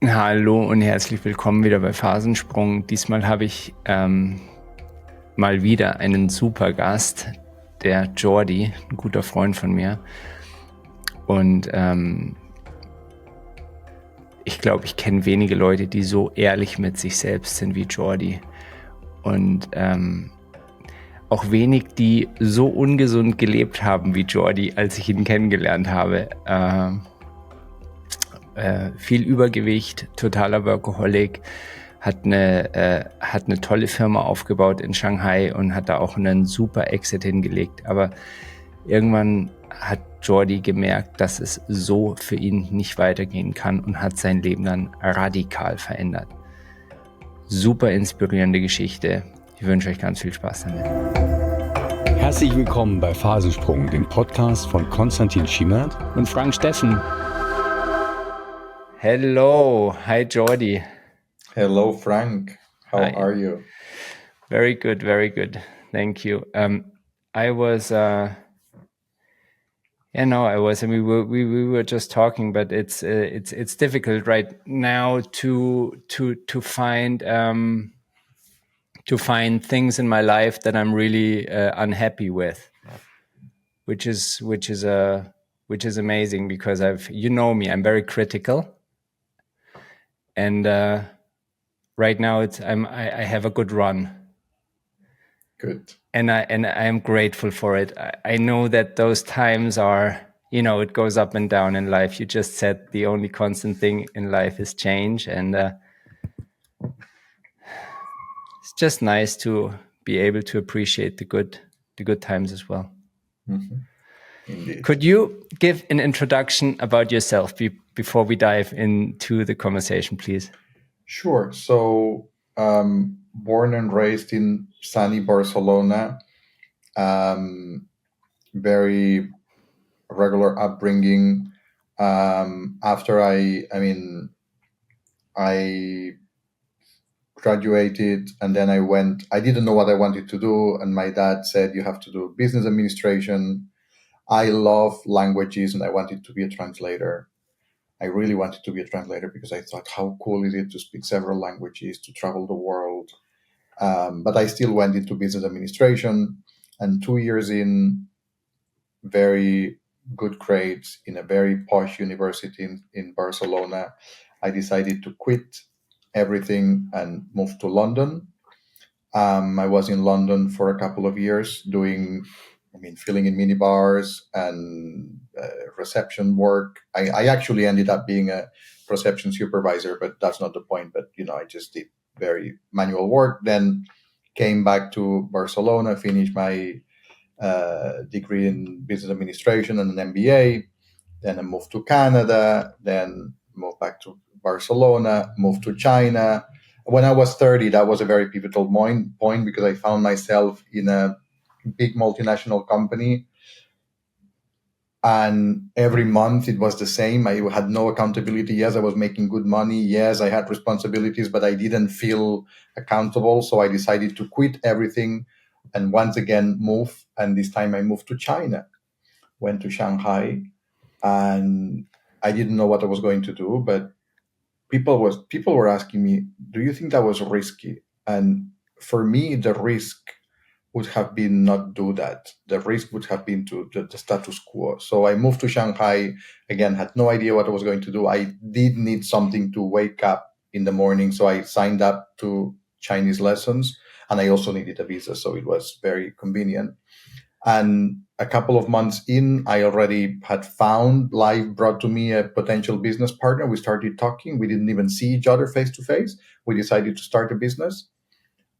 Hallo und herzlich willkommen wieder bei Phasensprung. Diesmal habe ich mal wieder einen super Gast, der Jordi, ein guter Freund von mir. Und ich glaube, ich kenne wenige Leute, die so ehrlich mit sich selbst sind wie Jordi. Und auch wenig, die so ungesund gelebt haben wie Jordi, als ich ihn kennengelernt habe. Viel Übergewicht, totaler Workaholic, hat eine tolle Firma aufgebaut in Shanghai und hat da auch einen super Exit hingelegt. Aber irgendwann hat Jordi gemerkt, dass es so für ihn nicht weitergehen kann und hat sein Leben dann radikal verändert. Super inspirierende Geschichte. Ich wünsche euch ganz viel Spaß damit. Herzlich willkommen bei Phasensprung, dem Podcast von Konstantin Schimmert und Frank Steffen. Hello, hi Jordi. Hello Frank, how are you? Very good, thank you. I was, we were just talking, but it's difficult right now to find things in my life that I'm really unhappy with, which is amazing because I'm very critical. And right now I have a good run. Good. And I am grateful for it. I know that those times are, it goes up and down in life. You just said the only constant thing in life is change. And it's just nice to be able to appreciate the good times as well. Mm-hmm. Indeed. Could you give an introduction about yourself before we dive into the conversation, please? Sure. So, born and raised in sunny Barcelona, very regular upbringing. After I graduated, and then I didn't know what I wanted to do, and my dad said, you have to do business administration. I love languages, and I wanted to be a translator. I really wanted to be a translator because I thought, how cool is it to speak several languages, to travel the world? But I still went into business administration, and 2 years in, very good grades in a very posh university in Barcelona, I decided to quit everything and move to London. I was in London for a couple of years filling in minibars and reception work. I actually ended up being a reception supervisor, but that's not the point. But, I just did very manual work. Then came back to Barcelona, finished my degree in business administration and an MBA. Then I moved to Canada, then moved back to Barcelona, moved to China. When I was 30, that was a very pivotal point because I found myself in a big multinational company. And every month it was the same. I had no accountability. Yes, I was making good money. Yes, I had responsibilities, but I didn't feel accountable. So I decided to quit everything and once again move. And this time I moved to China, went to Shanghai, and I didn't know what I was going to do, but people were asking me, do you think that was risky? And for me, the risk would have been not do that. The risk would have been to the status quo. So I moved to Shanghai, again, had no idea what I was going to do. I did need something to wake up in the morning. So I signed up to Chinese lessons, and I also needed a visa. So it was very convenient. And a couple of months in, I already had found, life brought to me a potential business partner. We started talking. We didn't even see each other face to face. We decided to start a business.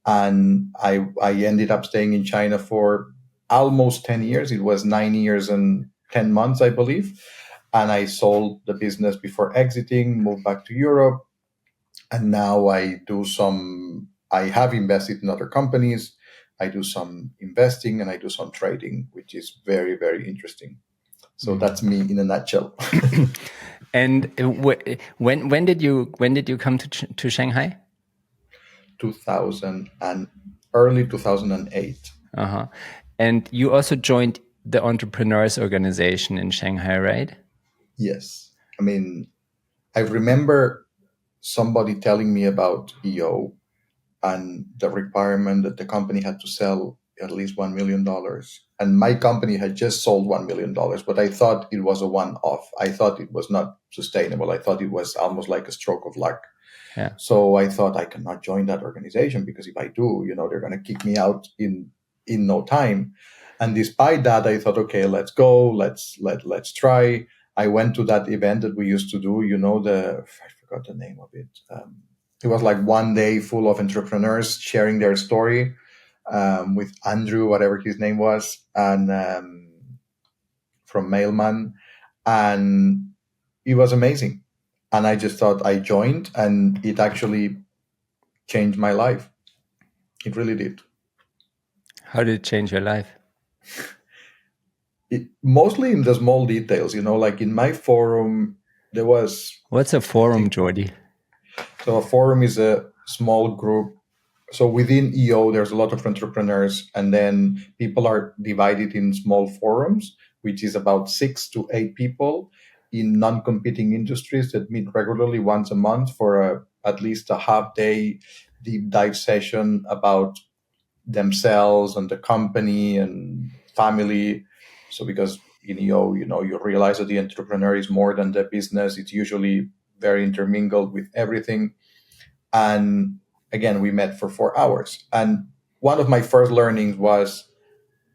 And I ended up staying in China for almost 10 years. It was 9 years and 10 months, I believe. And I sold the business before exiting, moved back to Europe. And now I have invested in other companies. I do some investing and I do some trading, which is very, very interesting. So that's me in a nutshell. And when did you come to Shanghai? Early 2008. Uh-huh. And you also joined the Entrepreneurs Organization in Shanghai, right? Yes. I remember somebody telling me about EO and the requirement that the company had to sell at least $1 million. And my company had just sold $1 million, but I thought it was a one-off. I thought it was not sustainable. I thought it was almost like a stroke of luck. Yeah. So I thought I cannot join that organization because if I do, they're going to kick me out in no time. And despite that, I thought, okay, let's go. Let's try. I went to that event that we used to do, I forgot the name of it. It was like one day full of entrepreneurs sharing their story with Andrew, whatever his name was, and from Mailman. And it was amazing. And I just thought I joined, and it actually changed my life. It really did. How did it change your life? Mostly in the small details, like in my forum, there was... What's a forum, Jordi? So a forum is a small group. So within EO, there's a lot of entrepreneurs, and then people are divided in small forums, which is about 6 to 8 people in non-competing industries that meet regularly once a month for at least a half-day deep dive session about themselves and the company and family. So because in EO, you realize that the entrepreneur is more than the business. It's usually very intermingled with everything. And again, we met for 4 hours. And one of my first learnings was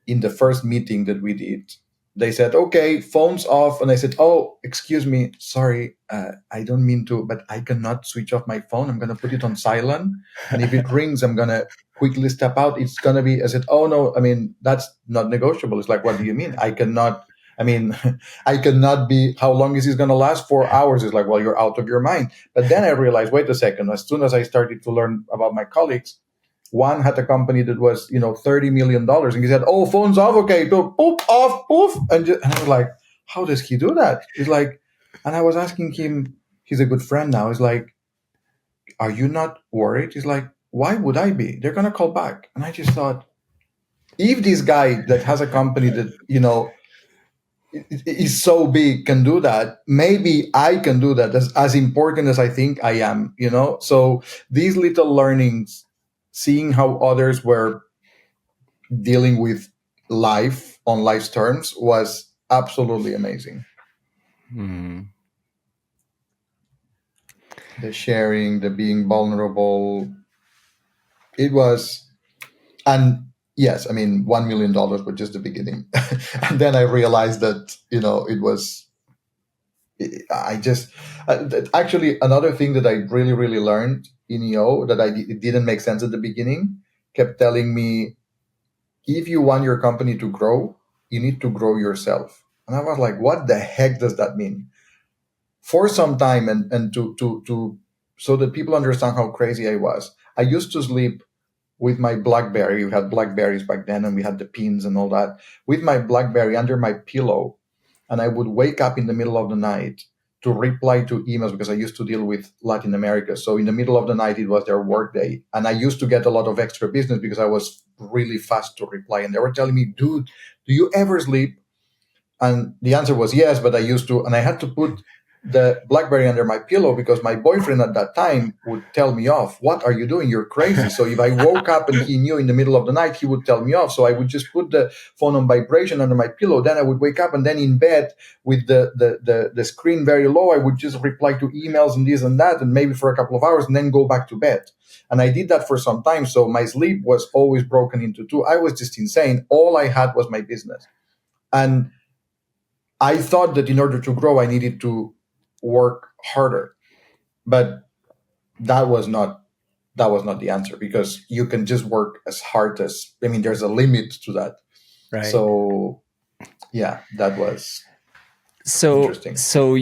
in the first meeting that we did, they said, okay, phones off. And I said, oh, excuse me, sorry, I don't mean to, but I cannot switch off my phone. I'm going to put it on silent. And if it rings, I'm going to quickly step out. It's going to be, I said, oh, no, that's not negotiable. It's like, what do you mean? I cannot be, how long is this going to last? 4 hours. It's like, well, you're out of your mind. But then I realized, wait a second, as soon as I started to learn about my colleagues, one had a company that was, $30 million. And he said, oh, phone's off. Okay, so poof, off, poof. And I was like, how does he do that? He's like, and I was asking him, he's a good friend now. He's like, are you not worried? He's like, why would I be? They're going to call back. And I just thought, if this guy that has a company that, is so big can do that, maybe I can do that as important as I think I am, So these little learnings, seeing how others were dealing with life on life's terms was absolutely amazing. The sharing, the being vulnerable, it was, and yes, $1 million was just the beginning. And then I realized that, it was, actually another thing that I really, really learned in EO that it didn't make sense at the beginning, kept telling me, if you want your company to grow, you need to grow yourself. And I was like, what the heck does that mean? For some time, and to so that people understand how crazy I was, I used to sleep with my BlackBerry. We had BlackBerries back then, and we had the pins and all that, with my BlackBerry under my pillow. And I would wake up in the middle of the night to reply to emails, because I used to deal with Latin America. So in the middle of the night, it was their work day. And I used to get a lot of extra business because I was really fast to reply. And they were telling me, dude, do you ever sleep? And the answer was yes, but I used to. And I had to put the BlackBerry under my pillow because my boyfriend at that time would tell me off. What are you doing? You're crazy. So if I woke up and he knew in the middle of the night, he would tell me off. So I would just put the phone on vibration under my pillow. Then I would wake up, and then in bed with the screen very low, I would just reply to emails and this and that, and maybe for a couple of hours, and then go back to bed. And I did that for some time. So my sleep was always broken into two. I was just insane. All I had was my business. And I thought that in order to grow, I needed to work harder, but that was not the answer, because you can just work as hard as, there's a limit to that. Right. So yeah, that was interesting. So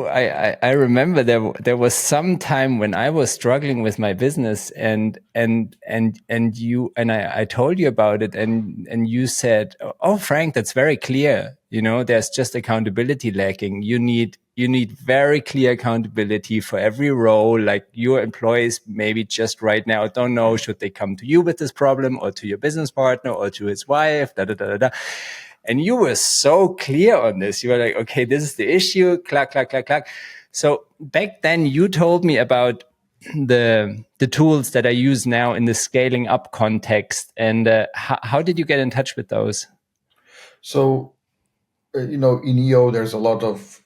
I remember there was some time when I was struggling with my business, and I told you about it, and you said, oh, Frank, that's very clear. There's just accountability lacking. You need very clear accountability for every role. Like, your employees maybe just right now don't know, should they come to you with this problem, or to your business partner, or to his wife, da da da da da. And you were so clear on this. You were like, okay, this is the issue, clack, clack, clack, clack. So back then you told me about the tools that I use now in the scaling up context. And how did you get in touch with those? So, in EO, there's a lot of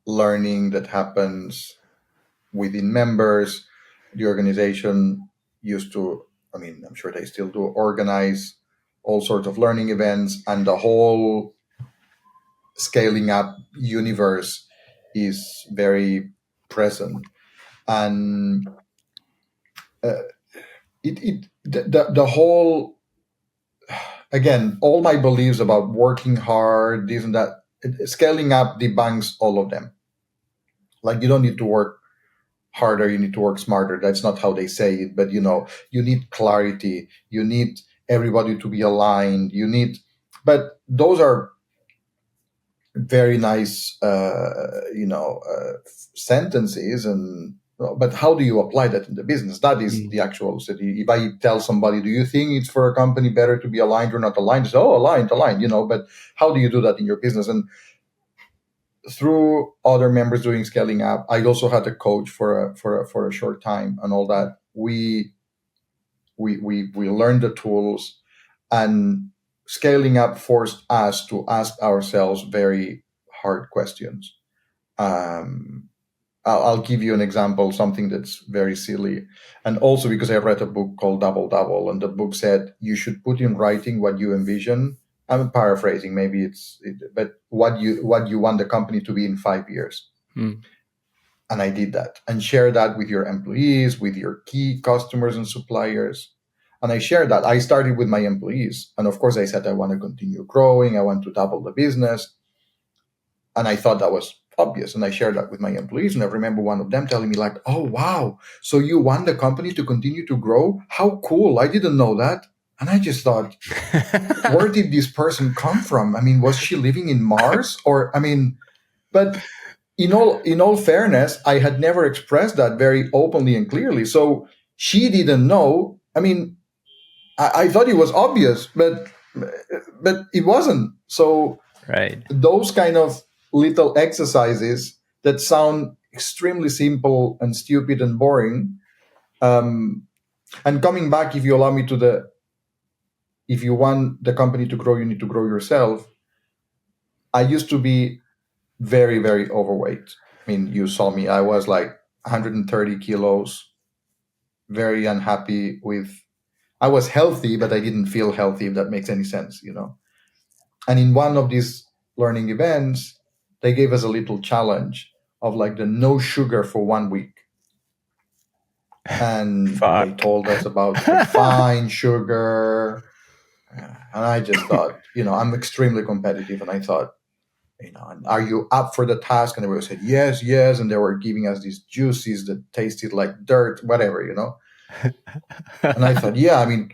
learning that happens within members. The organization used to, I'm sure they still do, organize all sorts of learning events, and the whole scaling up universe is very present. And the whole, again, all my beliefs about working hard, this and that, scaling up debunks all of them. Like, you don't need to work harder, you need to work smarter. That's not how they say it, but you need clarity, you need everybody to be aligned, but those are very nice sentences, but how do you apply that in the business? That is the actual city. If I tell somebody, do you think it's for a company better to be aligned or not aligned? Say, aligned, but how do you do that in your business? And through other members doing scaling up, I also had a coach for a short time and all that. We learned the tools, and scaling up forced us to ask ourselves very hard questions. I'll give you an example, something that's very silly. And also because I read a book called Double Double, and the book said you should put in writing what you envision. I'm paraphrasing, maybe but what you want the company to be in 5 years. And I did that, and share that with your employees, with your key customers and suppliers. And I shared that. I started with my employees. And of course I said, I want to continue growing. I want to double the business. And I thought that was obvious. And I shared that with my employees. And I remember one of them telling me like, oh, wow, so you want the company to continue to grow? How cool. I didn't know that. And I just thought, where did this person come from? I mean, was she living in Mars? But in all fairness, I had never expressed that very openly and clearly. So she didn't know. I mean, I thought it was obvious, but it wasn't. So right. Those kind of little exercises that sound extremely simple and stupid and boring. And coming back, if you allow me if you want the company to grow, you need to grow yourself. I used to be very, very overweight. I mean, you saw me. I was like 130 kilos, very unhappy I was healthy, but I didn't feel healthy, if that makes any sense, And in one of these learning events, they gave us a little challenge of like the no sugar for 1 week. And they told us about refined sugar. And I just thought, I'm extremely competitive. And I thought, are you up for the task? And everybody said, yes, yes. And they were giving us these juices that tasted like dirt, whatever, And I thought, yeah, I mean,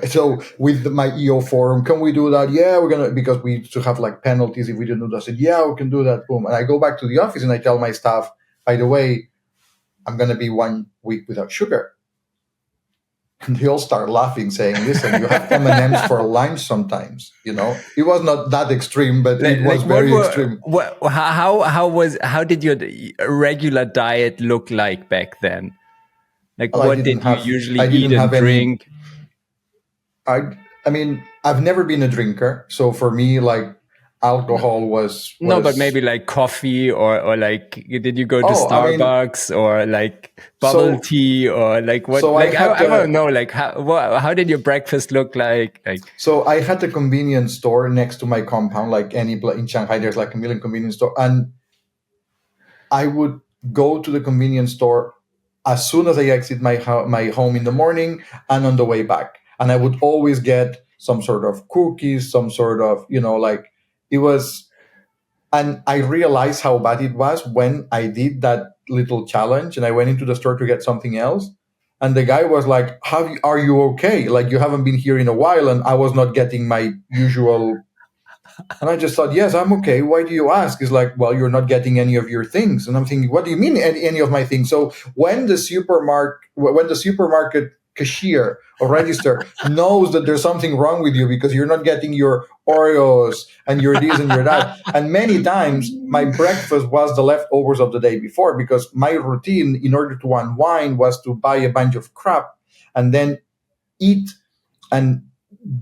so with my EO forum, can we do that? Yeah, we're going to, because we used to have like penalties if we didn't do that. I said, yeah, we can do that. Boom. And I go back to the office and I tell my staff, by the way, I'm going to be 1 week without sugar. And they all start laughing, saying, listen, you have M&Ms for lunch sometimes, It was not that extreme, but it was very extreme. How did your regular diet look like back then? Like, what did you usually eat and drink? I mean, I've never been a drinker. So for me, like, alcohol was no, but maybe like coffee or like, did you go to Starbucks or like bubble tea or like what? So like, I don't know, like how did your breakfast look like? So I had a convenience store next to my compound, like in Shanghai, there's like a million convenience stores. And I would go to the convenience store as soon as I exit my home in the morning and on the way back. And I would always get some sort of cookies, some sort of, it was, and I realized how bad it was when I did that little challenge and I went into the store to get something else. And the guy was like, are you okay? Like, you haven't been here in a while. And I was not getting my usual. And I just thought, yes, I'm okay. Why do you ask? He's like, well, you're not getting any of your things. And I'm thinking, what do you mean any of my things? So when the supermarket cashier or register knows that there's something wrong with you because you're not getting your Oreos and your this and your that. And many times my breakfast was the leftovers of the day before, because my routine in order to unwind was to buy a bunch of crap and then eat and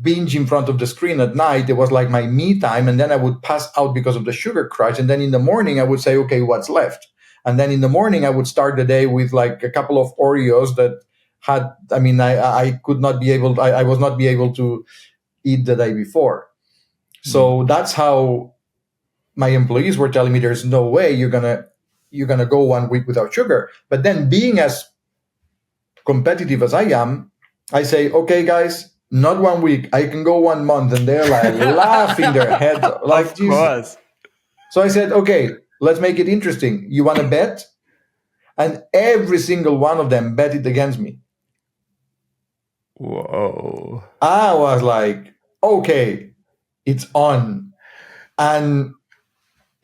binge in front of the screen at night. It was like my me time. And then I would pass out because of the sugar crash. And then in the morning I would say, okay, what's left? And then in the morning I would start the day with like a couple of Oreos that had, I could not be able, I was not be able to eat the day before. So that's how my employees were telling me, there's no way you're gonna go 1 week without sugar. But then, being as competitive as I am, I say, okay, guys, not 1 week. I can go 1 month. And they're like laughing their heads off. Like, of course. So I said, okay, let's make it interesting. You want to bet? And every single one of them bet it against me. Whoa. I was like, okay, it's on. And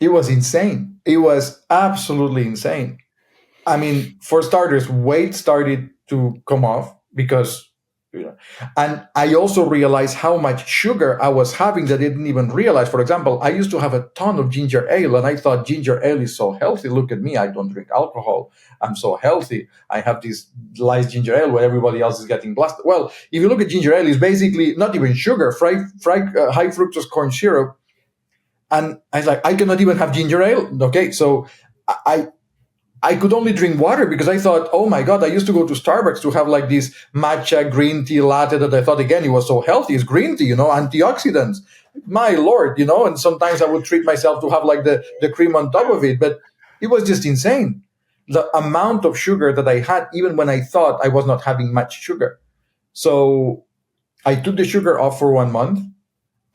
it was insane. It was absolutely insane. I mean, for starters, weight started to come off because, and I also realized how much sugar I was having that I didn't even realize. For example, I used to have a ton of ginger ale, and I thought ginger ale is so healthy. Look at me. I don't drink alcohol. I'm so healthy. I have this nice ginger ale where everybody else is getting blasted. Well, if you look at ginger ale, it's basically not even sugar, fried high fructose corn syrup. And I was like, I cannot even have ginger ale. Okay, so I could only drink water because I thought, oh my God, I used to go to Starbucks to have like this matcha green tea latte that I thought, again, it was so healthy. It's green tea, antioxidants. My Lord, and sometimes I would treat myself to have like the cream on top of it. But it was just insane. The amount of sugar that I had, even when I thought I was not having much sugar. So I took the sugar off for 1 month.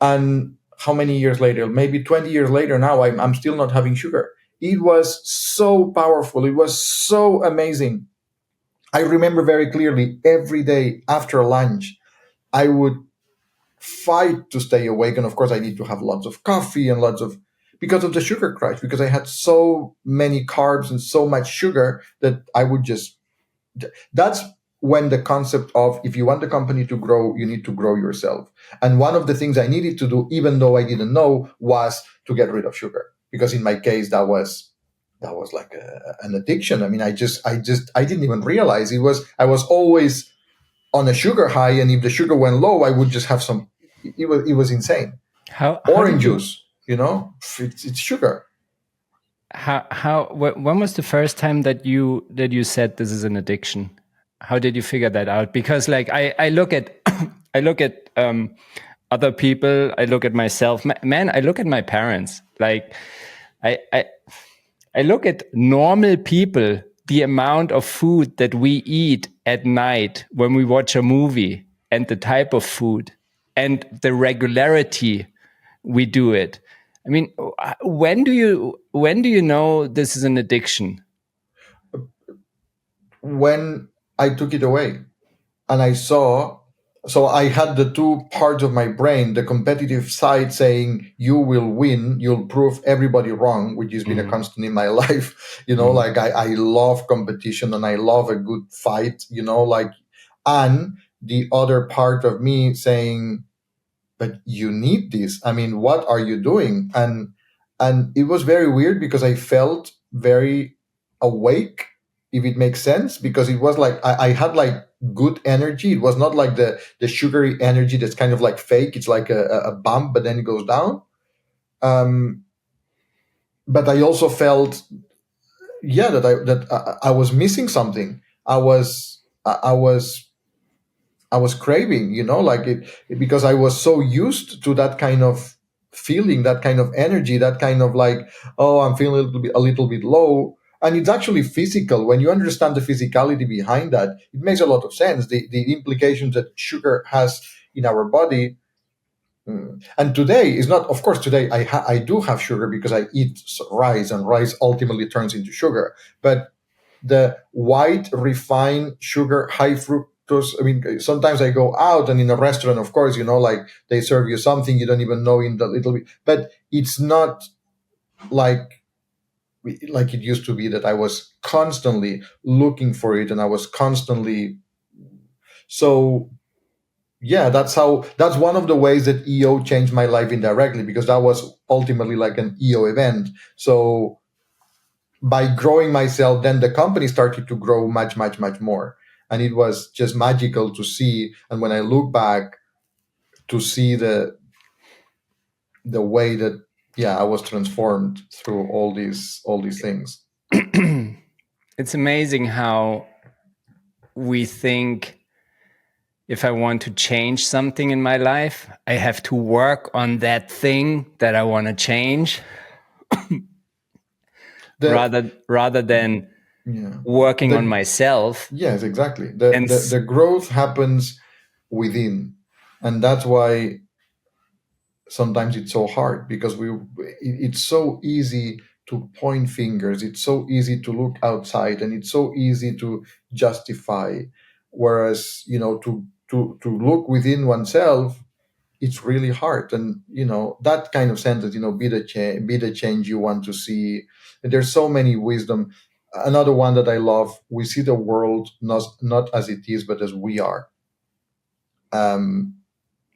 And how many years later? Maybe 20 years later now, I'm still not having sugar. It was so powerful. It was so amazing. I remember very clearly every day after lunch, I would fight to stay awake. And of course, I need to have lots of coffee and because of the sugar crash, because I had so many carbs and so much sugar that I would that's when the concept of, if you want the company to grow, you need to grow yourself. And one of the things I needed to do, even though I didn't know, was to get rid of sugar. Because in my case, that was like an addiction. I mean, I didn't even realize I was always on a sugar high. And if the sugar went low, I would just have some, it was insane. Orange juice, it's sugar. When was the first time that you said this is an addiction? How did you figure that out? Because like I look at other people, I look at myself, man, I look at my parents. Like I look at normal people, the amount of food that we eat at night when we watch a movie, and the type of food and the regularity we do it. I mean, when do you know this is an addiction? When I took it away and I saw, so I had the two parts of my brain, the competitive side saying, you will win, you'll prove everybody wrong, which has been a constant in my life. Like I love competition and I love a good fight, and the other part of me saying, but you need this. I mean, what are you doing? And it was very weird because I felt very awake, if it makes sense, because it was like I had like good energy. It was not like the sugary energy that's kind of like fake. It's like a bump, but then it goes down. But I also felt, that I was missing something. I was craving, like it because I was so used to that kind of feeling, that kind of energy, that kind of like, oh, I'm feeling a little bit low. And it's actually physical. When you understand the physicality behind that, it makes a lot of sense. The implications that sugar has in our body. And today is not, of course, today I do have sugar because I eat rice, and rice ultimately turns into sugar. But the white refined sugar, high fructose, I mean, sometimes I go out and in a restaurant, of course, like they serve you something you don't even know in the little bit, but it's not like it used to be that I was constantly looking for it and I was constantly So yeah, that's one of the ways that EO changed my life indirectly, because that was ultimately like an EO event. So by growing myself, then the company started to grow much, much, much more. And it was just magical to see. And when I look back to see the way that, I was transformed through all these things. It's amazing how we think, if I want to change something in my life, I have to work on that thing that I want to change rather than working on myself. Yes, exactly. The growth happens within. And that's why sometimes it's so hard, because it's so easy to point fingers. It's so easy to look outside, and it's so easy to justify. Whereas, to look within oneself, it's really hard. And, that kind of sentence, be the change you want to see. And there's so many wisdom. Another one that I love: we see the world not as it is, but as we are.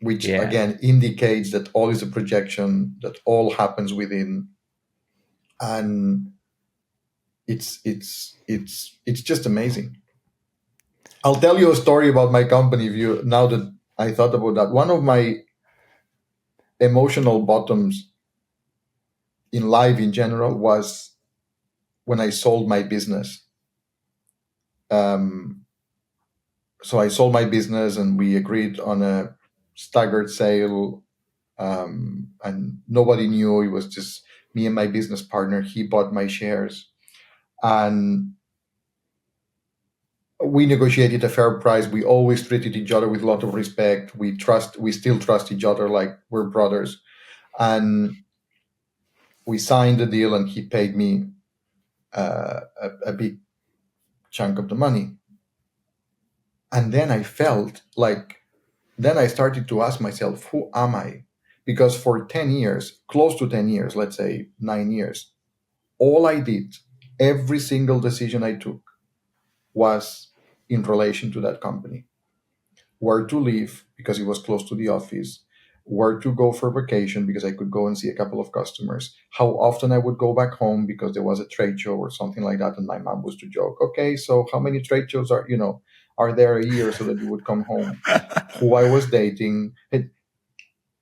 Which again indicates that all is a projection, that all happens within. And it's just amazing. I'll tell you a story about my company view now that I thought about that. One of my emotional bottoms in life in general was when I sold my business. So I sold my business, and we agreed on a staggered sale, and nobody knew. It was just me and my business partner. He bought my shares, and we negotiated a fair price. We always treated each other with a lot of respect. We still trust each other like we're brothers. And we signed the deal, and he paid me a big chunk of the money. And then I felt like, then I started to ask myself, who am I? Because for 10 years, close to 10 years, let's say 9 years, all I did, every single decision I took was in relation to that company. Where to live, because it was close to the office, where to go for vacation, because I could go and see a couple of customers, how often I would go back home because there was a trade show or something like that. And my mom was to joke, okay, so how many trade shows are there a year so that you would come home? Who I was dating.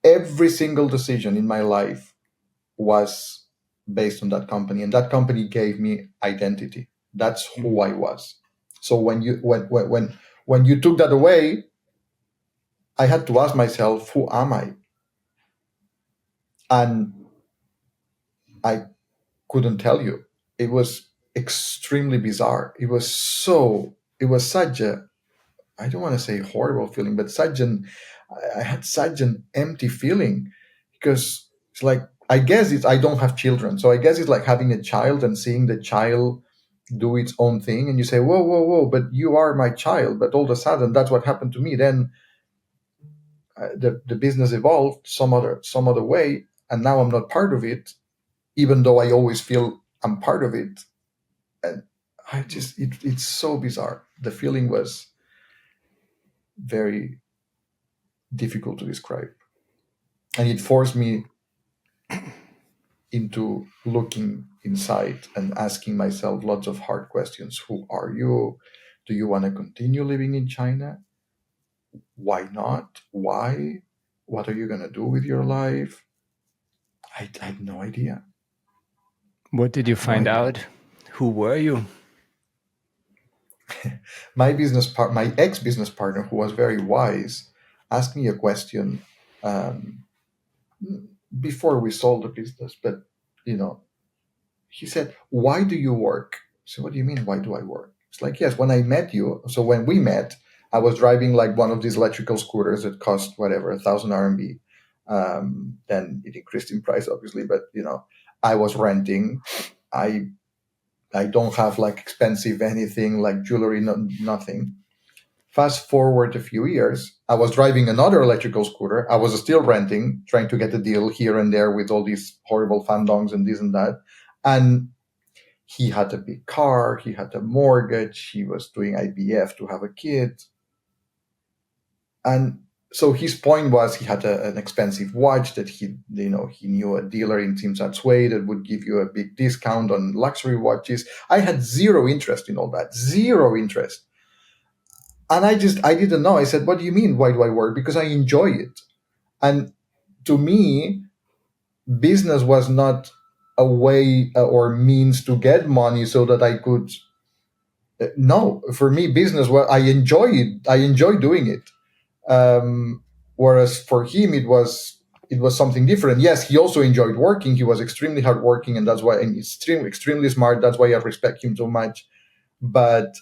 Every single decision in my life was based on that company, and that company gave me identity. That's who I was. So when you took that away, I had to ask myself, who am I? And I couldn't tell you. It was extremely bizarre. It was such a, I don't want to say horrible feeling, but I had such an empty feeling, because it's like, I guess I don't have children. So I guess it's like having a child and seeing the child do its own thing. And you say, whoa, whoa, whoa, but you are my child. But all of a sudden, that's what happened to me. Then the business evolved some other way, and now I'm not part of it, even though I always feel I'm part of it. And it's so bizarre. The feeling was very difficult to describe, and it forced me into looking inside and asking myself lots of hard questions. Who are you? Do you want to continue living in China? Why not? Why? What are you going to do with your life? I had no idea. What did you find out? Who were you? My ex-business partner, who was very wise, asked me a question before we sold the business. But he said, "Why do you work?" So, what do you mean, why do I work? It's like, yes, when I met you. So when we met, I was driving like one of these electrical scooters that cost whatever 1,000 RMB. Then it increased in price, obviously, but I was renting. I don't have like expensive anything like jewelry, nothing. Fast forward a few years, I was driving another electrical scooter. I was still renting, trying to get a deal here and there with all these horrible fandongs and this and that. And he had a big car, he had a mortgage, he was doing IVF to have a kid. And so his point was he had an expensive watch that he knew a dealer in Timsat's Way that would give you a big discount on luxury watches. I had zero interest in all that, zero interest. And I didn't know. I said, what do you mean? Why do I work? Because I enjoy it. And to me, business was not a way or means to get money so that I could. No, for me, business, well, I enjoy it. I enjoy doing it. Whereas for him, it was something different. Yes, he also enjoyed working. He was extremely hardworking, and that's why, and extremely smart. That's why I respect him so much. But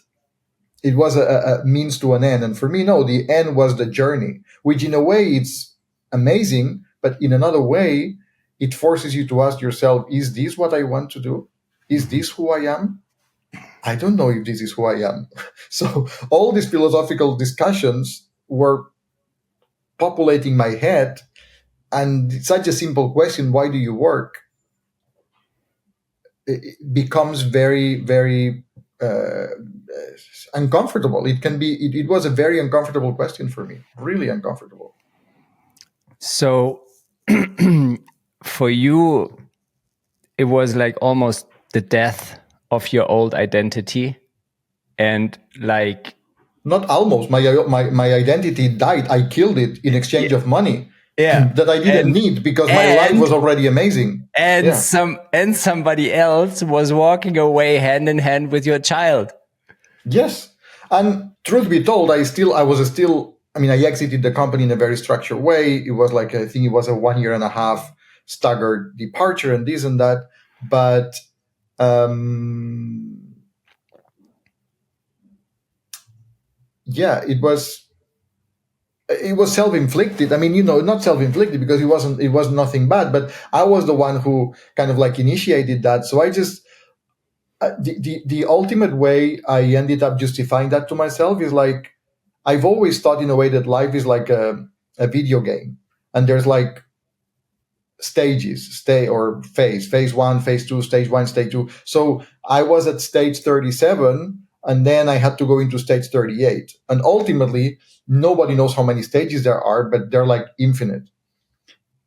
it was a means to an end. And for me, no, the end was the journey, which in a way it's amazing, but in another way, it forces you to ask yourself, is this what I want to do? Is this who I am? I don't know if this is who I am. So all these philosophical discussions were populating my head. And it's such a simple question, why do you work? It becomes very, very uncomfortable. It was a very uncomfortable question for me, really uncomfortable. So for you, it was like almost the death of your old identity, and like not almost, my identity died. I killed it in exchange of money yeah that I didn't need because my life was already amazing. And somebody else was walking away hand in hand with your child. Yes. And truth be told, I exited the company in a very structured way. It was like, I think it was a 1.5 year staggered departure and this and that. But it was self-inflicted. I mean, not self-inflicted because it was nothing bad, but I was the one who kind of like initiated that. So I just, the ultimate way I ended up justifying that to myself is like, I've always thought in a way that life is like a video game, and there's like stages, phase 1, phase 2, stage 1, stage 2. So I was at stage 37, and then I had to go into stage 38. And ultimately, nobody knows how many stages there are, but they're like infinite.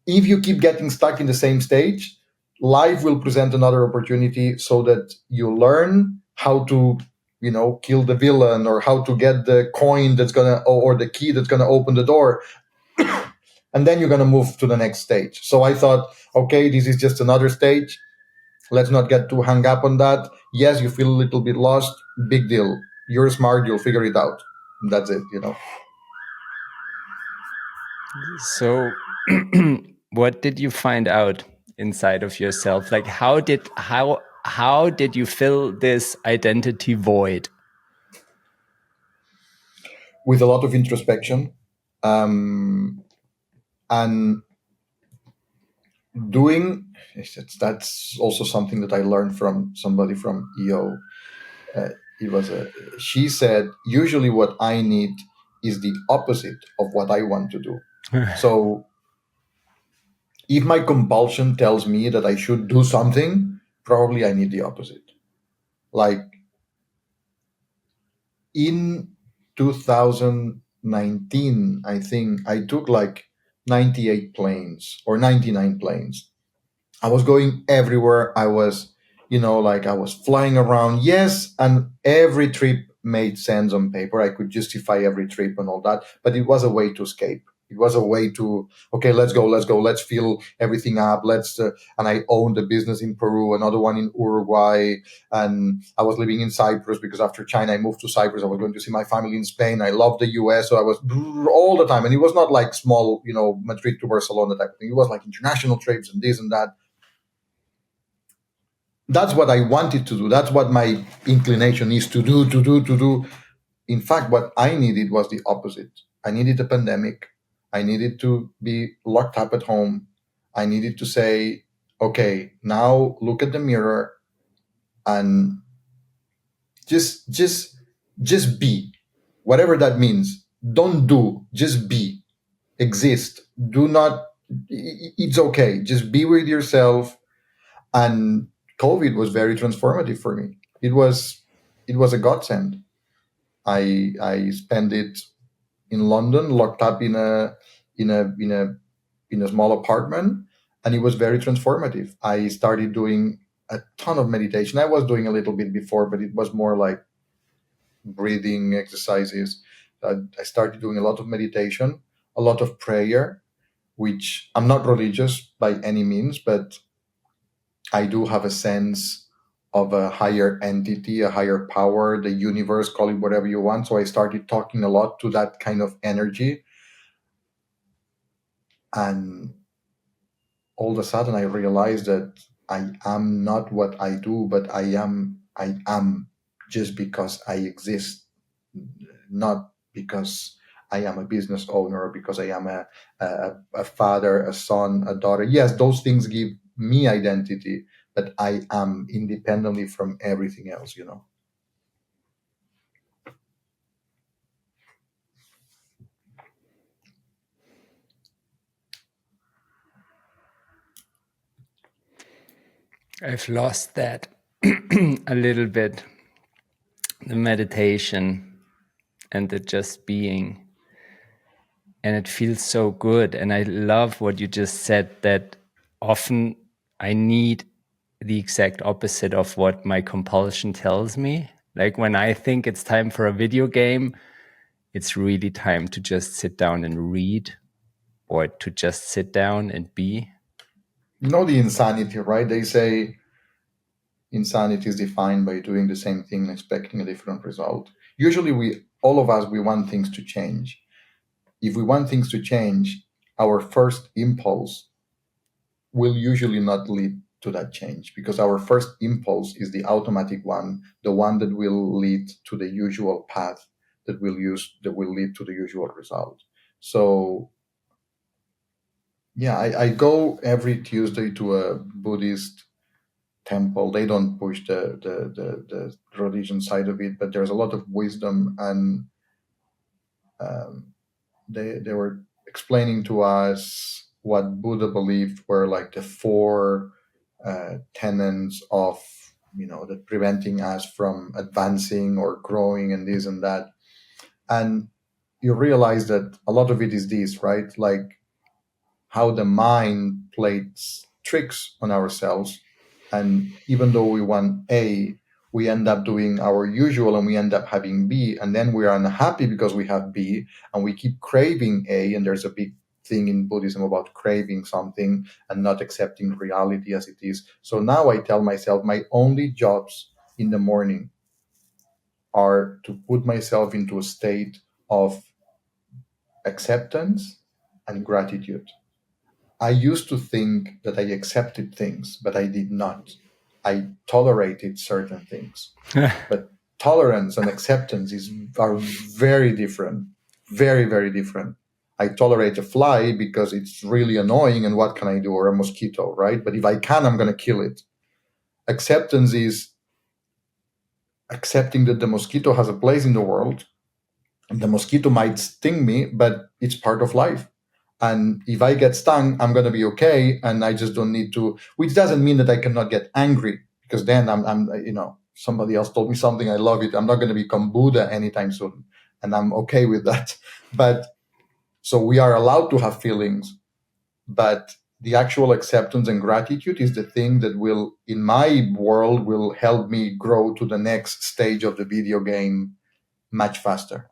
If you keep getting stuck in the same stage, life will present another opportunity so that you learn how to, kill the villain, or how to get the coin or the key that's gonna open the door. And then you're gonna move to the next stage. So I thought, okay, this is just another stage. Let's not get too hung up on that. Yes, you feel a little bit lost. Big deal. You're smart. You'll figure it out. That's it, So what did you find out inside of yourself? Like how did you fill this identity void? With a lot of introspection, and doing. That's also something that I learned from somebody from EO. She said, usually what I need is the opposite of what I want to do. So if my compulsion tells me that I should do something, probably I need the opposite. Like in 2019, I think I took like 98 planes or 99 planes. I was going everywhere. I was, I was flying around. Yes. And every trip made sense on paper. I could justify every trip and all that, but it was a way to escape. It was a way to, okay, let's go. Let's fill everything up. And I owned a business in Peru, another one in Uruguay. And I was living in Cyprus because after China, I moved to Cyprus. I was going to see my family in Spain. I loved the US. So I was all the time. And it was not like small, Madrid to Barcelona type of thing. It was like international trips and this and that. That's what I wanted to do. That's what my inclination is to do. In fact, what I needed was the opposite. I needed a pandemic. I needed to be locked up at home. I needed to say, okay, now look at the mirror and just be, whatever that means. Don't do, just be, exist. Do not, it's okay. Just be with yourself. And COVID was very transformative for me. It was a godsend. I spent it in London, locked up in a small apartment, and it was very transformative. I started doing a ton of meditation. I was doing a little bit before, but it was more like breathing exercises. I started doing a lot of meditation, a lot of prayer, which I'm not religious by any means, but I do have a sense of a higher entity, a higher power, the universe, call it whatever you want. So I started talking a lot to that kind of energy. And all of a sudden I realized that I am not what I do, but I am just because I exist, not because I am a business owner or because I am a father, a son, a daughter. Yes, those things give me identity, but I am independently from everything else, I've lost that a little bit. The meditation and the just being. And it feels so good. And I love what you just said, that often I need the exact opposite of what my compulsion tells me. Like when I think it's time for a video game, it's really time to just sit down and read, or to just sit down and be. You know the insanity, right? They say insanity is defined by doing the same thing and expecting a different result. Usually all of us, we want things to change. If we want things to change, our first impulse will usually not lead to that change, because our first impulse is the automatic one, the one that will lead to the usual path that will lead to the usual result. So yeah, I go every Tuesday to a Buddhist temple. They don't push the religion side of it, but there's a lot of wisdom, and they were explaining to us what Buddha believed were like the four tenets of, that preventing us from advancing or growing and this and that. And you realize that a lot of it is this, right? Like how the mind plays tricks on ourselves. And even though we want A, we end up doing our usual and we end up having B. And then we are unhappy because we have B and we keep craving A. And there's a big thing in Buddhism about craving something and not accepting reality as it is. So now I tell myself my only jobs in the morning are to put myself into a state of acceptance and gratitude. I used to think that I accepted things, but I did not. I tolerated certain things. But tolerance and acceptance are very different, very, very different. I tolerate a fly because it's really annoying, and what can I do? Or a mosquito, right? But if I can, I'm going to kill it. Acceptance is accepting that the mosquito has a place in the world. The mosquito might sting me, but it's part of life. And if I get stung, I'm going to be okay. And I just don't need to, which doesn't mean that I cannot get angry, because then I'm somebody else told me something, I love it. I'm not going to become Buddha anytime soon. And I'm okay with that. But so we are allowed to have feelings, but the actual acceptance and gratitude is the thing that will, in my world, will help me grow to the next stage of the video game much faster.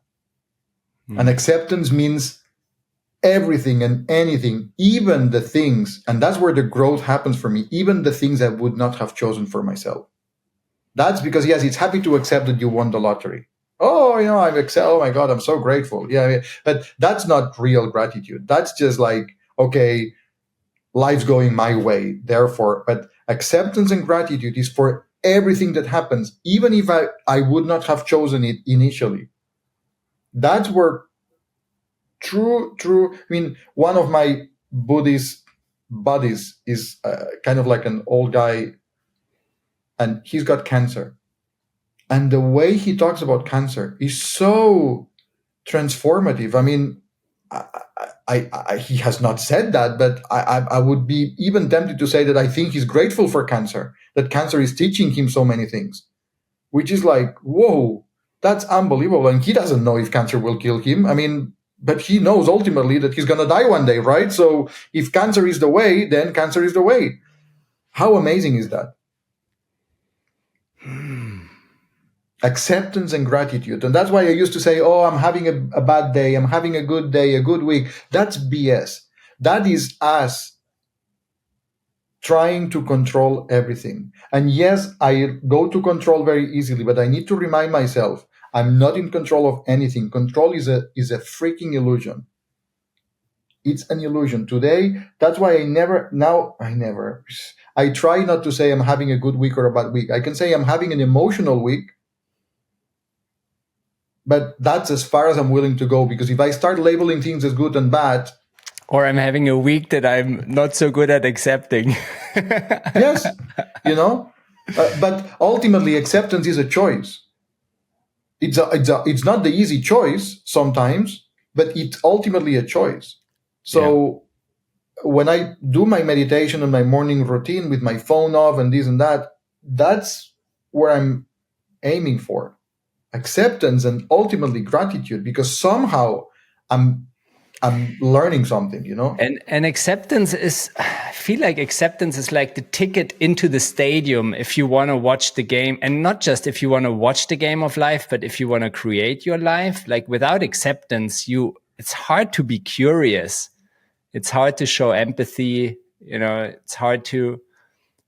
And acceptance means everything and anything, even the things, and that's where the growth happens for me, even the things I would not have chosen for myself. That's because, yes, it's happy to accept that you won the lottery. Oh, I've excelled. Oh my God, I'm so grateful. Yeah, but that's not real gratitude. That's just like, okay, life's going my way. Therefore, but acceptance and gratitude is for everything that happens, even if I would not have chosen it initially. That's where true. I mean, one of my Buddhist buddies is kind of like an old guy, and he's got cancer. And the way he talks about cancer is so transformative. I mean, he has not said that, but I would be even tempted to say that I think he's grateful for cancer, that cancer is teaching him so many things, which is like, whoa, that's unbelievable. And he doesn't know if cancer will kill him. I mean, but he knows ultimately that he's going to die one day, right? So if cancer is the way, then cancer is the way. How amazing is that? Acceptance and gratitude. And that's why I used to say, oh, I'm having a bad day, I'm having a good day, a good week. That's BS. That is us trying to control everything. And yes, I go to control very easily, but I need to remind myself I'm not in control of anything. Control is a freaking illusion. It's an illusion. Today, that's why I try not to say I'm having a good week or a bad week. I can say I'm having an emotional week, but that's as far as I'm willing to go, because if I start labeling things as good and bad, or I'm having a week that I'm not so good at accepting. Yes, but ultimately acceptance is a choice. It's not the easy choice sometimes, but it's ultimately a choice. So when I do my meditation and my morning routine with my phone off and this and that, that's where I'm aiming for. Acceptance and ultimately gratitude, because somehow I'm learning something, And acceptance is, I feel like acceptance is like the ticket into the stadium if you want to watch the game, and not just if you want to watch the game of life, but if you want to create your life. Like without acceptance, it's hard to be curious. It's hard to show empathy. It's hard to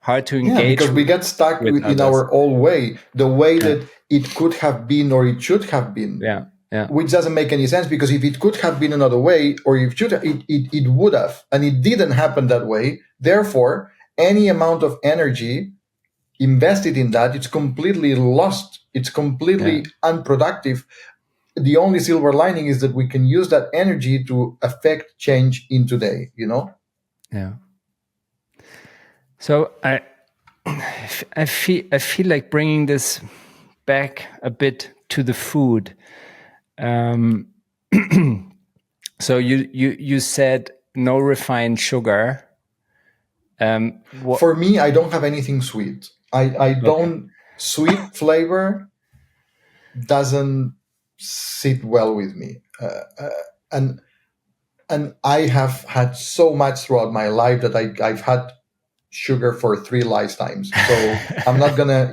engage. Yeah, because we get stuck in our old way, the way that it could have been or it should have been. Yeah. Which doesn't make any sense, because if it could have been another way, or if it would have, and it didn't happen that way. Therefore, any amount of energy invested in that, it's completely lost. It's completely unproductive. The only silver lining is that we can use that energy to affect change in today, Yeah. So I feel like bringing this back a bit to the food. So you said no refined sugar. For me, I don't have anything sweet. I don't. Sweet flavor doesn't sit well with me, and I have had so much throughout my life that I've had sugar for 3 lifetimes. So I'm not gonna,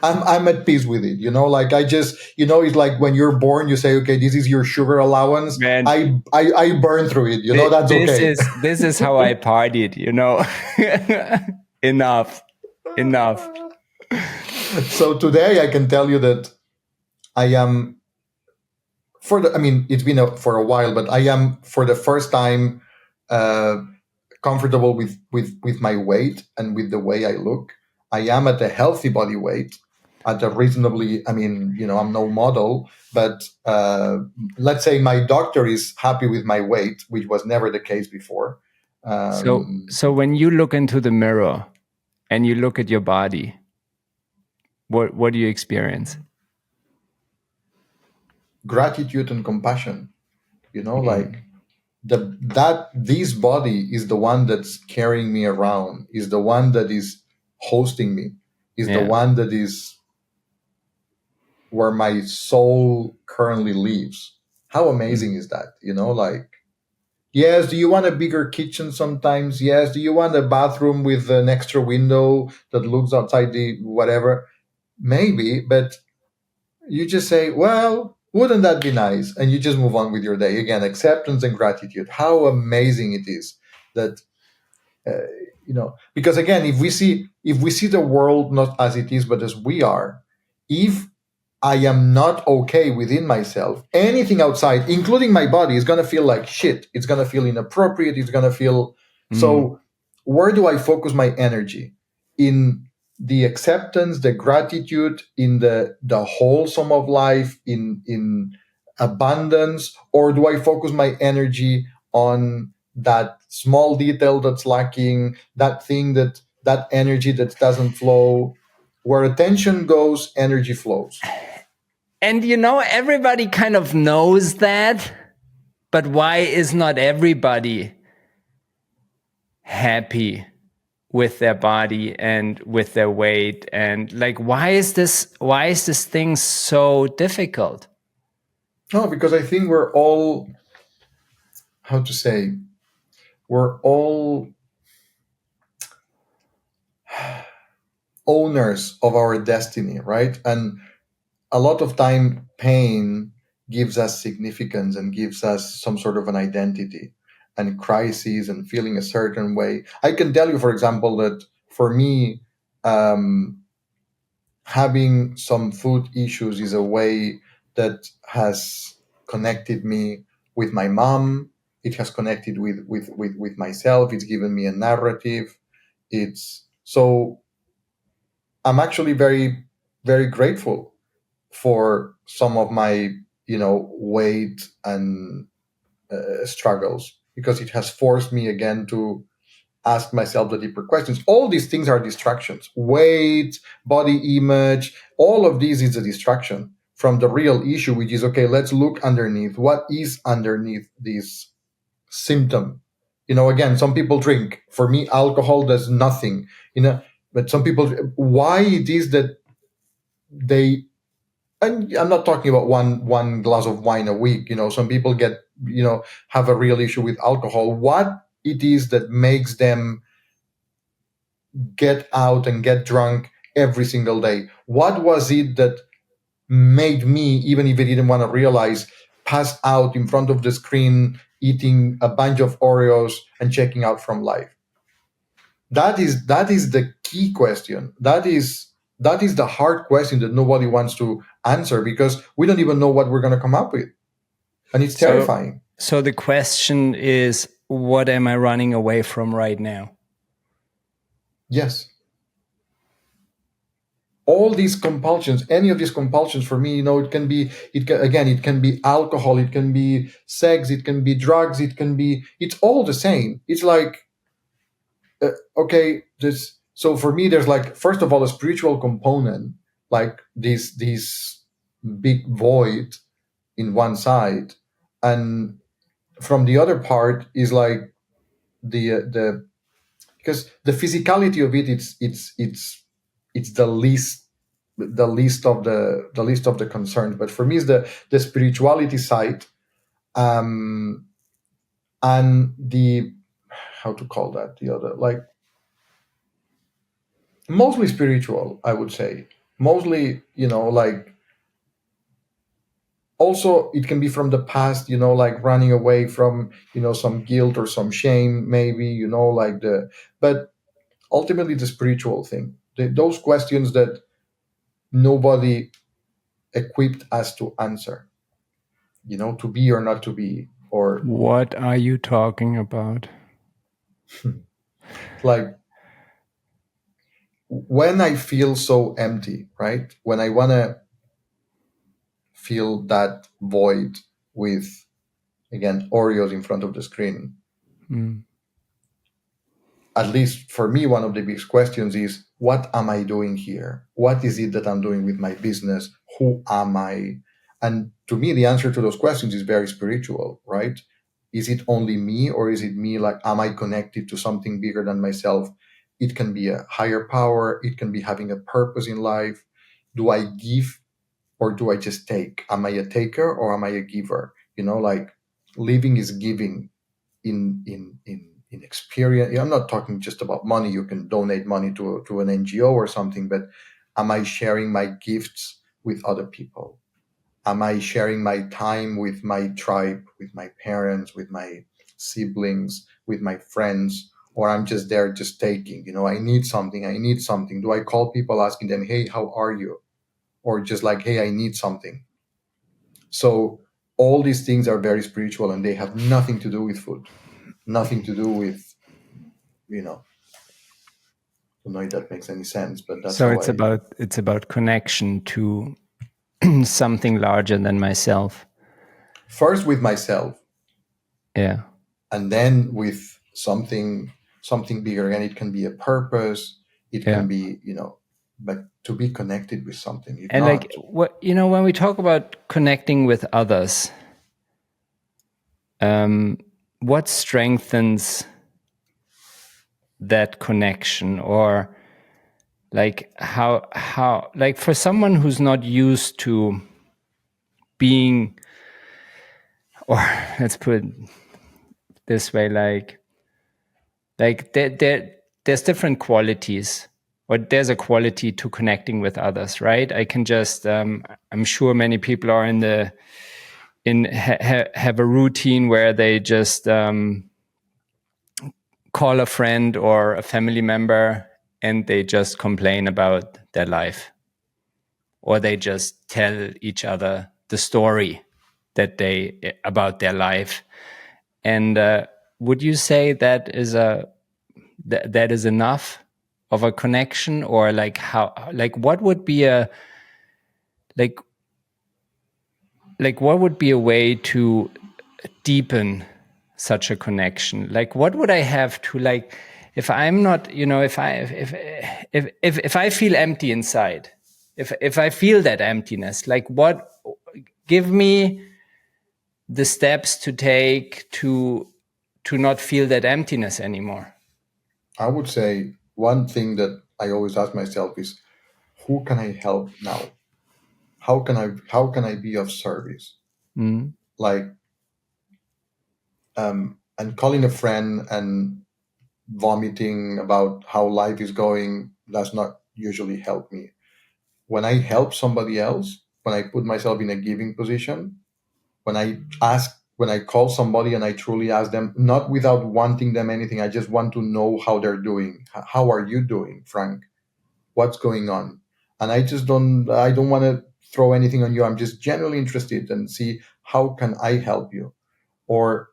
I'm at peace with it. Like I just, it's like when you're born, you say, okay, this is your sugar allowance. Man, I burn through it. That's okay. This is how I partied. Enough. So today I can tell you that I am it's been for a while, but I am for the first time comfortable with my weight and with the way I look. I am at a healthy body weight, at a reasonably, I'm no model, but let's say my doctor is happy with my weight, which was never the case before. So when you look into the mirror and you look at your body, what do you experience? Gratitude and compassion, like this body is the one that's carrying me around, is the one that is hosting me, is the one that is where my soul currently lives. How amazing is that? Like, yes, do you want a bigger kitchen sometimes? Yes. Do you want a bathroom with an extra window that looks outside the whatever? Maybe, but you just say, well, wouldn't that be nice? And you just move on with your day. Again, acceptance and gratitude. How amazing it is that, because again, if we see the world not as it is, but as we are, if I am not okay within myself, anything outside, including my body, is going to feel like shit. It's going to feel inappropriate. It's going to feel... So where do I focus my energy? In the acceptance, the gratitude, in the wholesome of life, in abundance, or do I focus my energy on that small detail that's lacking, that thing that energy that doesn't flow? Where attention goes, energy flows. And everybody kind of knows that, but why is not everybody happy with their body and with their weight? And like, why is this thing so difficult? No, because I think we're all, how to say, we're all owners of our destiny, right? And a lot of time, pain gives us significance and gives us some sort of an identity, and crises and feeling a certain way. I can tell you, for example, that for me, um, having some food issues is a way that has connected me with my mom. It has connected with myself. It's given me a narrative. It's so I'm actually very, very grateful for some of my, weight and struggles, because it has forced me again to ask myself the deeper questions. All these things are distractions. Weight, body image, all of these is a distraction from the real issue, which is, okay, let's look underneath. What is underneath this symptom? Again, some people drink. For me, alcohol does nothing. But some people, why it is that they, and I'm not talking about one glass of wine a week. Some people have a real issue with alcohol. What it is that makes them get out and get drunk every single day? What was it that made me, even if I didn't want to realize, pass out in front of the screen, eating a bunch of Oreos and checking out from life? That is the key question. That is the hard question that nobody wants to answer, because we don't even know what we're going to come up with, and it's terrifying. So the question is, what am I running away from right now? Yes. All these compulsions, any of these compulsions, for me, it can be, it can be alcohol, it can be sex, it can be drugs, it's all the same. It's like, okay, so for me, there's like, first of all, a spiritual component, like this big void in one side, and from the other part is like the because the physicality of it, it's the least of the concerns. But for me, it's the spirituality side, and the, how to call that, the other, like, mostly spiritual, I would say. Mostly, like, also it can be from the past, like running away from, some guilt or some shame, maybe, like but ultimately the spiritual thing, those questions that nobody equipped us to answer, to be or not to be, or What are you talking about? like, when I feel so empty, right? When I want to fill that void with, again, Oreos in front of the screen, at least for me, one of the biggest questions is, what am I doing here? What is it that I'm doing with my business? Who am I? And to me, the answer to those questions is very spiritual, right? Is it only me, or is it me? Like, am I connected to something bigger than myself? It can be a higher power. It can be having a purpose in life. Do I give, or do I just take? Am I a taker, or am I a giver? Like, living is giving in experience. I'm not talking just about money. You can donate money to an NGO or something, but am I sharing my gifts with other people? Am I sharing my time with my tribe, with my parents, with my siblings, with my friends? Or I'm just there just taking, I need something. Do I call people asking them, hey, how are you? Or just like, hey, I need something. So all these things are very spiritual, and they have nothing to do with food, nothing to do with, I don't know if that makes any sense, but that's So how it's about connection to something larger than myself. first with myself, Yeah. and then with something bigger. And it can be a purpose. It can be, but to be connected with something. If And not, like, what, when we talk about connecting with others, what strengthens that connection? Or like, how like, for someone who's not used to being or let's put it this way, like there's different qualities, or there's a quality to connecting with others, right? I can just I'm sure many people are have a routine where they just call a friend or a family member and they just complain about their life, or they just tell each other the story about their life. And would you say that is that is enough of a connection, or like what would be a what would be a way to deepen such a connection? Like, what would I have to, like, if I'm not, if I feel empty inside, if I feel that emptiness, like, what, give me the steps to take to not feel that emptiness anymore. I would say one thing that I always ask myself is, who can I help now? How can I be of service? Mm. Like, and calling a friend and vomiting about how life is going does not usually help me. When I help somebody else, when I put myself in a giving position, when I call somebody and I truly ask them, not without wanting them anything, I just want to know how they're doing. How are you doing, Frank? What's going on? And I don't want to throw anything on you. I'm just genuinely interested and see how can I help you. Or,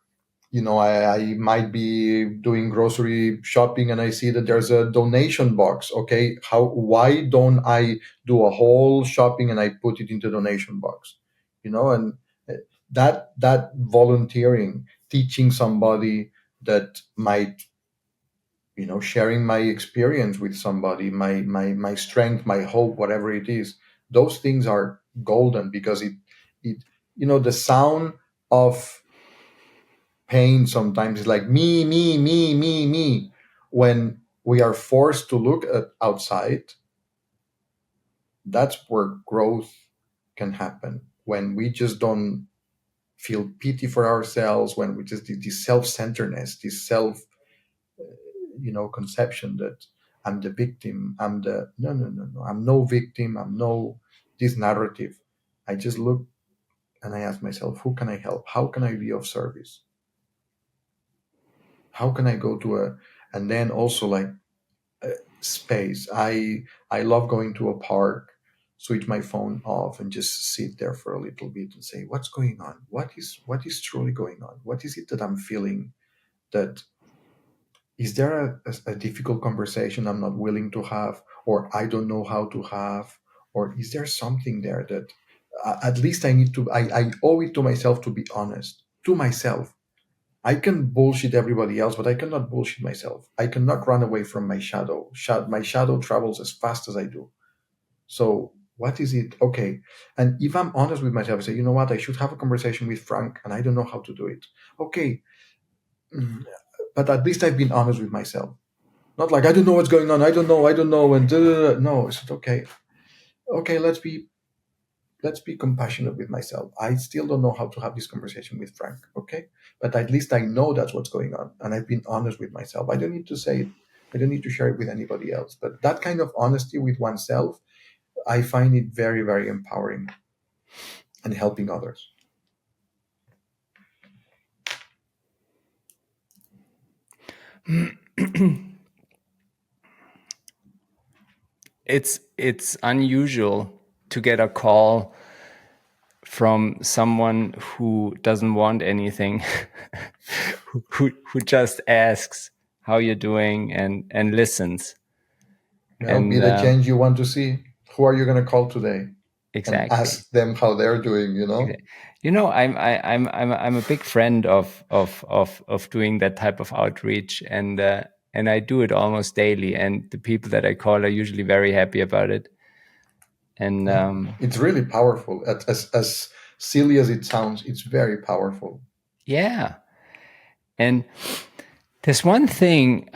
I might be doing grocery shopping and I see that there's a donation box. Okay, why don't I do a whole shopping and I put it into donation box? And that volunteering, teaching somebody that might, sharing my experience with somebody, my strength, my hope, whatever it is, those things are golden, because it the sound of pain sometimes is like me, me, me, me, me. When we are forced to look at outside, that's where growth can happen. When we just don't feel pity for ourselves, when we just this self-centeredness, this self conception that I'm the victim, no, I'm no victim, I'm no this narrative. I just look and I ask myself, who can I help? How can I be of service? How can I go to and then also, like, space. I love going to a park, switch my phone off and just sit there for a little bit and say, what's going on? What is truly going on? What is it that I'm feeling? That is there a difficult conversation I'm not willing to have, or I don't know how to have, or is there something there that at least I owe it to myself to be honest to myself. I can bullshit everybody else, but I cannot bullshit myself. I cannot run away from my shadow. My shadow travels as fast as I do. So what is it? Okay. And if I'm honest with myself, I say, you know what? I should have a conversation with Frank, and I don't know how to do it. Okay. But at least I've been honest with myself. Not like, I don't know what's going on. I don't know. And no, it's okay. Okay, let's be compassionate with myself. I still don't know how to have this conversation with Frank, okay? But at least I know that's what's going on, and I've been honest with myself. I don't need to say it. I don't need to share it with anybody else. But that kind of honesty with oneself, I find it very, very empowering and helping others. It's unusual to get a call from someone who doesn't want anything, who just asks how you're doing and listens. And be the change you want to see. Who are you going to call today? Exactly. And ask them how they're doing. I'm a big friend of doing that type of outreach, and I do it almost daily. And the people that I call are usually very happy about it. And it's really powerful. As silly as it sounds, it's very powerful. Yeah. And there's one thing,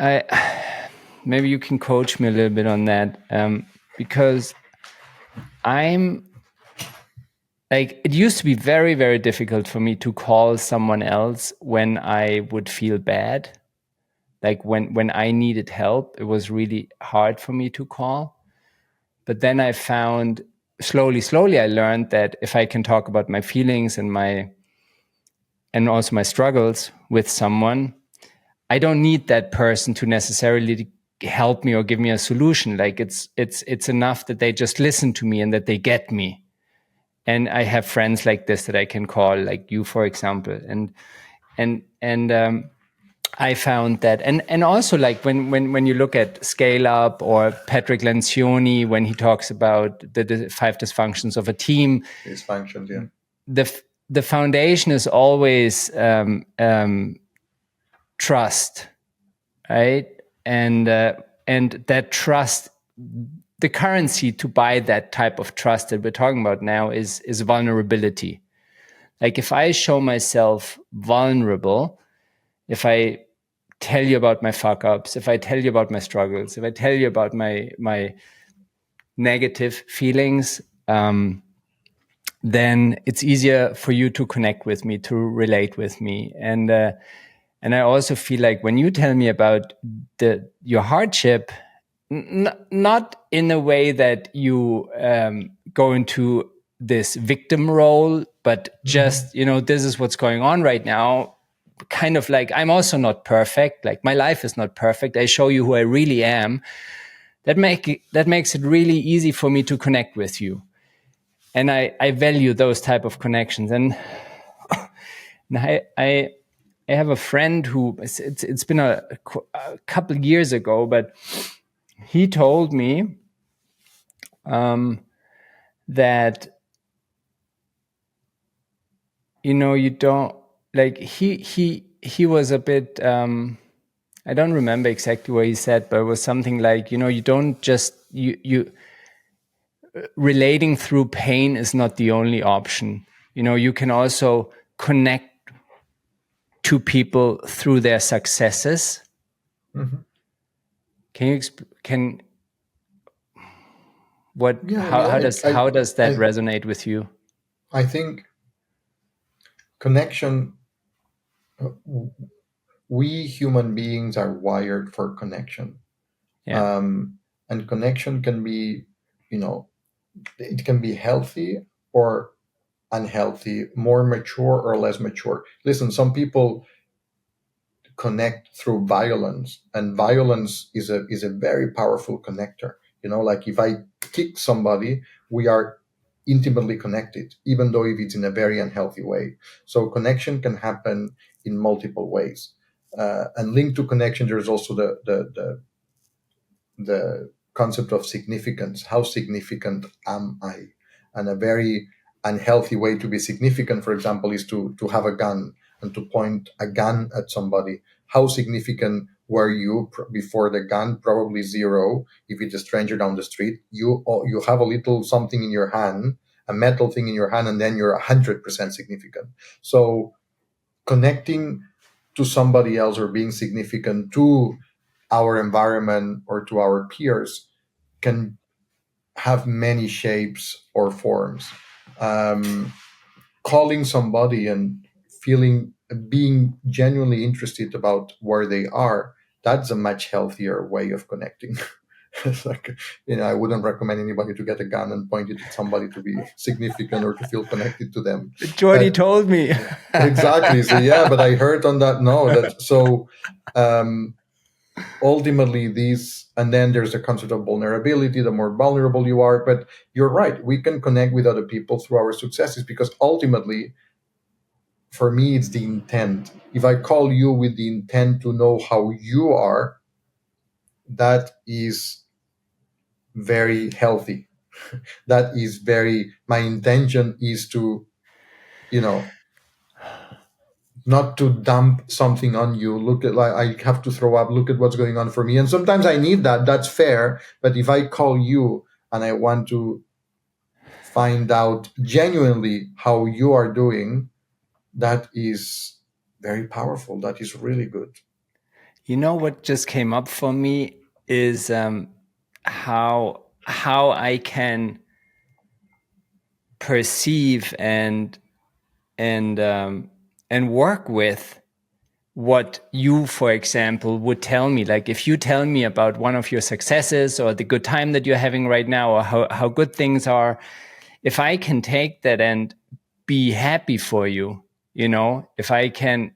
maybe you can coach me a little bit on that, because I'm like it used to be very, very difficult for me to call someone else when I would feel bad. Like when I needed help, it was really hard for me to call. But then I found slowly I learned that if I can talk about my feelings and also my struggles with someone, I don't need that person to necessarily help me or give me a solution. Like it's enough that they just listen to me and that they get me. And I have friends like this that I can call, like you, for example. And I found that, and also like when you look at Scale Up or Patrick Lencioni, when he talks about the 5 dysfunctions of a team, Dysfunctions, yeah. The foundation is always trust, right? And that trust, the currency to buy that type of trust that we're talking about now is vulnerability. Like if I show myself vulnerable, if I tell you about my fuck ups, if I tell you about my struggles, if I tell you about my negative feelings, then it's easier for you to connect with me, to relate with me. And I also feel like when you tell me about your hardship, not in a way that you go into this victim role, but just, this is what's going on right now. Kind of like, I'm also not perfect. Like my life is not perfect. I show you who I really am. That makes it really easy for me to connect with you. And I value those type of connections. And I have a friend who it's been a couple of years ago, but he told me that, you don't, like he was a bit, I don't remember exactly what he said, but it was something like, you don't just, you relating through pain is not the only option. You can also connect to people through their successes. Mm-hmm. How does that resonate with you? I think connection, we human beings are wired for connection. Yeah. And connection can be, it can be healthy or unhealthy, more mature or less mature. Listen, some people connect through violence, and violence is a very powerful connector. Like if I kick somebody, we are intimately connected, even though if it's in a very unhealthy way. So connection can happen in multiple ways. And linked to connection, there's also the concept of significance. How significant am I? And a very unhealthy way to be significant, for example, is to have a gun and to point a gun at somebody. How significant were you before the gun? Probably zero. If it's a stranger down the street, you have a little something in your hand, a metal thing in your hand, and then you're 100% significant. So connecting to somebody else or being significant to our environment or to our peers can have many shapes or forms. Calling somebody and being genuinely interested about where they are, that's a much healthier way of connecting. It's like, I wouldn't recommend anybody to get a gun and point it at somebody to be significant or to feel connected to them. Jordi told me. Exactly. So yeah, but I heard on that. No, that so ultimately and then there's the concept of vulnerability. The more vulnerable you are, but you're right. We can connect with other people through our successes because ultimately, for me, it's the intent. If I call you with the intent to know how you are, that is very healthy. That is my intention is to, not to dump something on you. Look at, like, I have to throw up, look at what's going on for me. And sometimes I need that. That's fair. But if I call you and I want to find out genuinely how you are doing, that is very powerful. That is really good. What just came up for me is how I can perceive and work with what you, for example, would tell me. Like if you tell me about one of your successes or the good time that you're having right now, or how good things are, if I can take that and be happy for you, if I can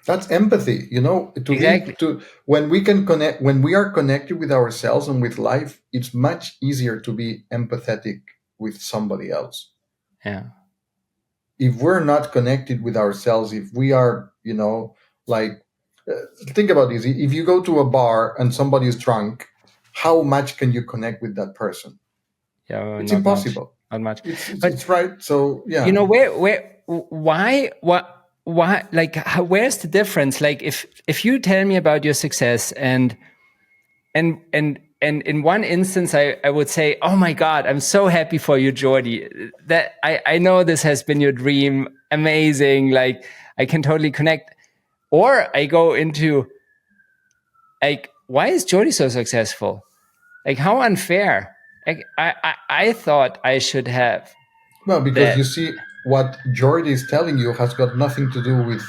That's empathy, exactly. When we can connect, when we are connected with ourselves and with life, it's much easier to be empathetic with somebody else. Yeah. If we're not connected with ourselves, if we are, think about this. If you go to a bar and somebody is drunk, how much can you connect with that person? Yeah, It's not impossible. Much, not much. It's right. So yeah. Why? Like, where's the difference? Like, if you tell me about your success and in one instance, I would say, oh my God, I'm so happy for you, Jordi. That I know this has been your dream. Amazing. Like, I can totally connect. Or I go into, like, why is Jordi so successful? Like, how unfair. Like, I thought I should have Well, because that. you see, what Jordi is telling you has got nothing to do with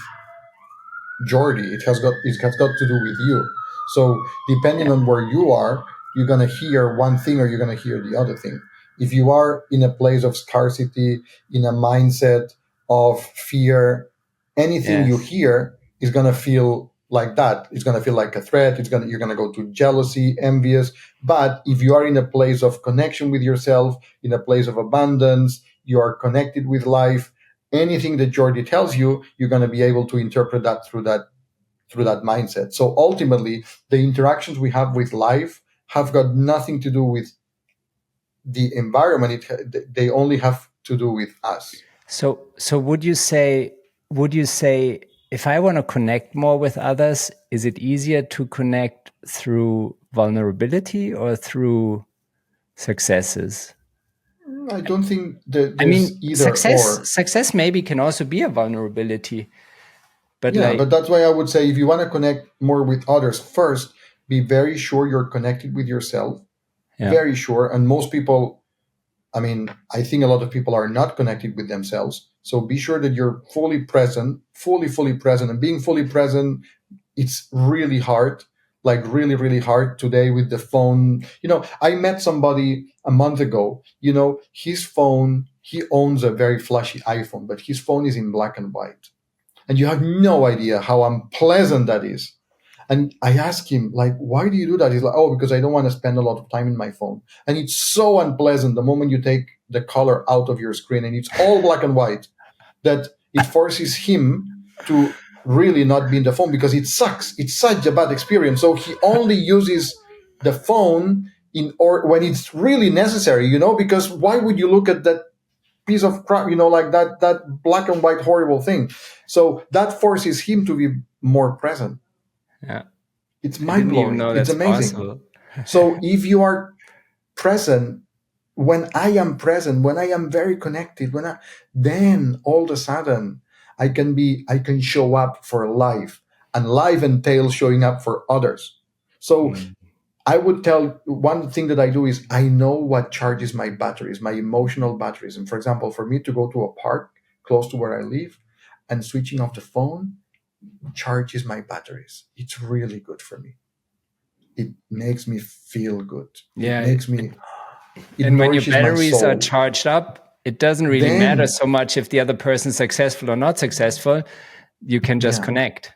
Jordi. It has got to do with you. So depending on where you are, you're gonna hear one thing or you're gonna hear the other thing. If you are in a place of scarcity, in a mindset of fear, anything you Yes. hear is gonna feel like that. It's gonna feel like a threat. You're gonna go to jealousy, envious. But if you are in a place of connection with yourself, in a place of abundance, you are connected with life, anything that Jordi tells you, you're going to be able to interpret that through that mindset. So ultimately, the interactions we have with life have got nothing to do with the environment. They only have to do with us. So would you say if I want to connect more with others, is it easier to connect through vulnerability or through successes? I don't think that I there's mean, either or. success maybe can also be a vulnerability, but Yeah, like, but that's why I would say if you want to connect more with others, first, be very sure you're connected with yourself. yeah, Very sure. And most people, I think a lot of people are not connected with themselves. So be sure that you're fully present, fully present. And being fully present, it's really hard, like really, really hard today with the phone. I met somebody a month ago, his phone, he owns a very flashy iPhone, but his phone is in black and white. And you have no idea how unpleasant that is. And I asked him, like, why do you do that? He's like, oh, because I don't want to spend a lot of time in my phone. And it's so unpleasant the moment you take the color out of your screen and it's all black and white that it forces him to really not be in the phone because it sucks. It's such a bad experience. So he only uses the phone when it's really necessary, because why would you look at that piece of crap, like that black and white horrible thing? So that forces him to be more present. yeah, It's I didn't even mind-blowing. know It's that's amazing. possible. So if you are present, when I am present, when I am very connected, then all of a sudden I can show up for life, and life entails showing up for others. So I would tell, one thing that I do is I know what charges my batteries, my emotional batteries. And for example, for me to go to a park close to where I live and switching off the phone charges my batteries. It's really good for me. It makes me feel good. Yeah, It and when your nourishes my batteries are soul. charged up, it doesn't really matter Then, so much if the other person's successful or not successful. You can just yeah, connect.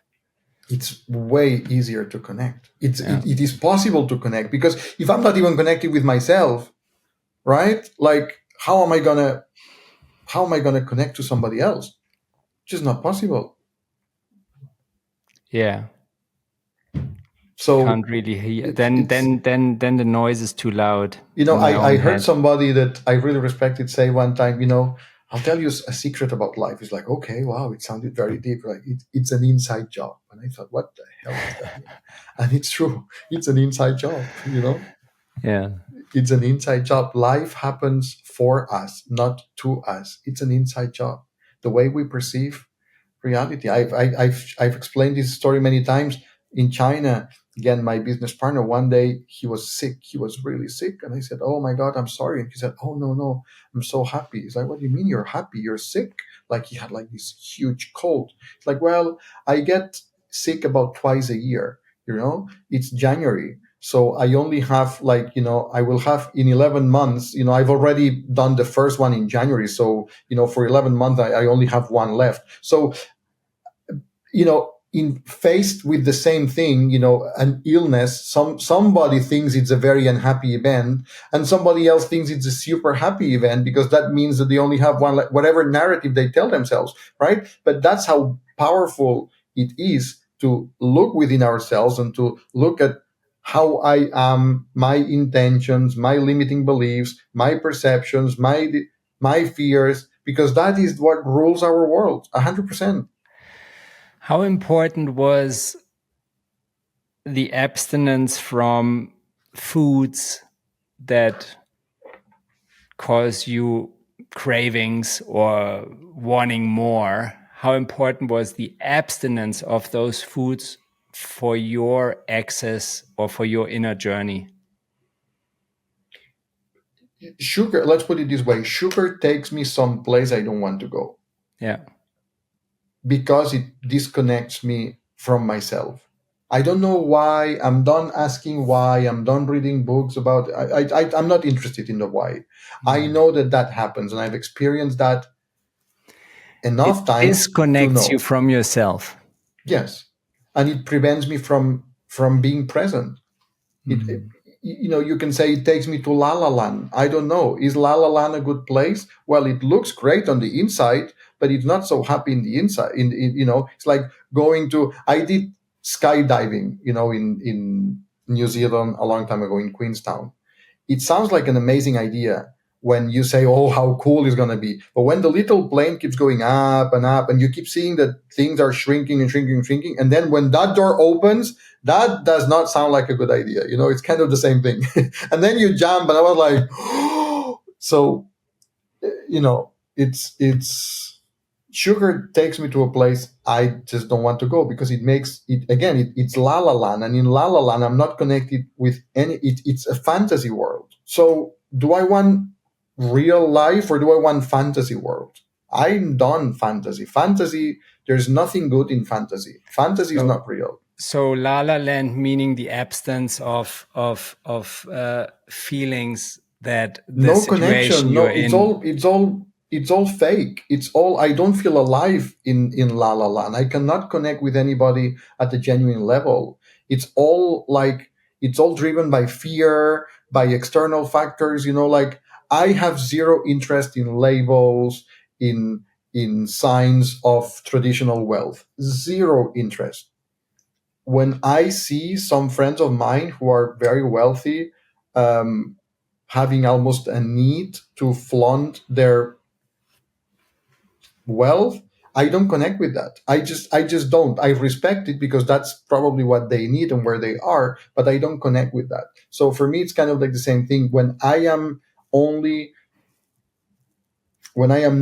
it's way easier to connect. Yeah. It is possible to connect, because if I'm not even connected with myself, right? Like, how am I gonna connect to somebody else? Just not possible. Yeah. So Can't really hear. Then it's the noise is too loud in my I own heard head. somebody that I really respected say one time, I'll tell you a secret about life. It's like, okay, wow, it sounded very deep. Like, it's an inside job. And I thought, what the hell does that mean? And it's true. It's an inside job. Yeah. It's an inside job. Life happens for us, not to us. It's an inside job. The way we perceive reality. I've explained this story many times. In China, again, my business partner, one day he was sick. He was really sick. And I said, oh my God, I'm sorry. And he said, oh, no, I'm so happy. He's like, what do you mean you're happy? You're sick. Like he had like this huge cold. It's like, well, I get sick about twice a year. It's January. So I only have I will have in 11 months, I've already done the first one in January. So, for 11 months, I only have one left. So, in faced with the same thing, an illness, somebody thinks it's a very unhappy event and somebody else thinks it's a super happy event, because that means that they only have one, whatever narrative they tell themselves, right? But that's how powerful it is to look within ourselves and to look at how I am, my intentions, my limiting beliefs, my perceptions, my fears, because that is what rules our world 100%. How important was the abstinence from foods that cause you cravings or wanting more? How important was the abstinence of those foods for your access or for your inner journey? Sugar, let's put it this way. Sugar takes me someplace I don't want to go. Yeah. Because it disconnects me from myself. I don't know why. I'm done asking why. I'm done reading books about it. I'm not interested in the why. I know that happens, and I've experienced that enough times. It disconnects you from yourself. Yes. And it prevents me from being present. You can say it takes me to La La Land. I don't know. Is La La Land a good place? Well, it looks great on the inside, but it's not so happy in the inside. It's like going to. I did skydiving, in New Zealand a long time ago in Queenstown. It sounds like an amazing idea when you say, "Oh, how cool it's gonna be!" But when the little plane keeps going up and up, and you keep seeing that things are shrinking and shrinking and shrinking, and then when that door opens, that does not sound like a good idea. It's kind of the same thing. And then you jump, and I was like, oh. So, it's sugar takes me to a place I just don't want to go, because it makes it, again, it's La La Land. And in La La Land, I'm not connected with it's a fantasy world. So do I want real life or do I want fantasy world? I'm done fantasy. Fantasy, there's nothing good in fantasy. Fantasy is not real. So La La Land meaning the absence of feelings that the no situation connection. No, it's all fake. It's all, I don't feel alive in La La Land. I cannot connect with anybody at a genuine level. It's all driven by fear, by external factors, I have zero interest in labels, in signs of traditional wealth. Zero interest. When I see some friends of mine who are very wealthy, having almost a need to flaunt their wealth, I don't connect with that. I just don't. I respect it because that's probably what they need and where they are, but I don't connect with that. So for me, it's kind of like the same thing. When I am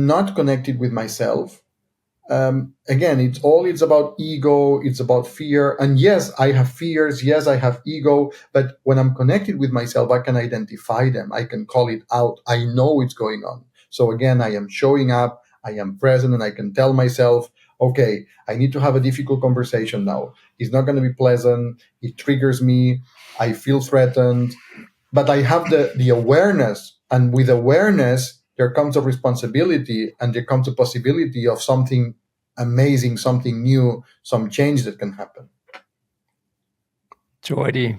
not connected with myself, again, it's about ego, it's about fear. And yes, I have fears. Yes, I have ego. But when I'm connected with myself, I can identify them. I can call it out. I know what's going on. So again, I am showing up. I am present, and I can tell myself, okay, I need to have a difficult conversation now. It's not going to be pleasant. It triggers me. I feel threatened. But I have the awareness. And with awareness, there comes a responsibility, and there comes a possibility of something amazing, something new, some change that can happen. Jordi,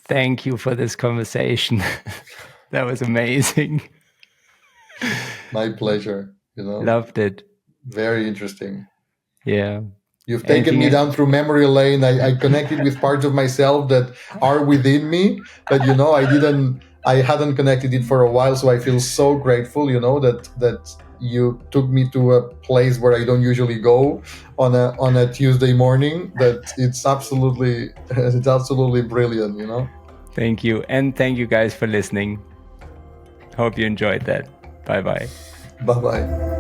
thank you for this conversation. That was amazing. My pleasure. Loved it. Very interesting. Yeah. You've taken me down through memory lane. I connected with parts of myself that are within me, but I hadn't connected it for a while. So I feel so grateful, that you took me to a place where I don't usually go on a Tuesday morning. That it's absolutely brilliant, Thank you. And thank you guys for listening. Hope you enjoyed that. Bye-bye. Bye-bye.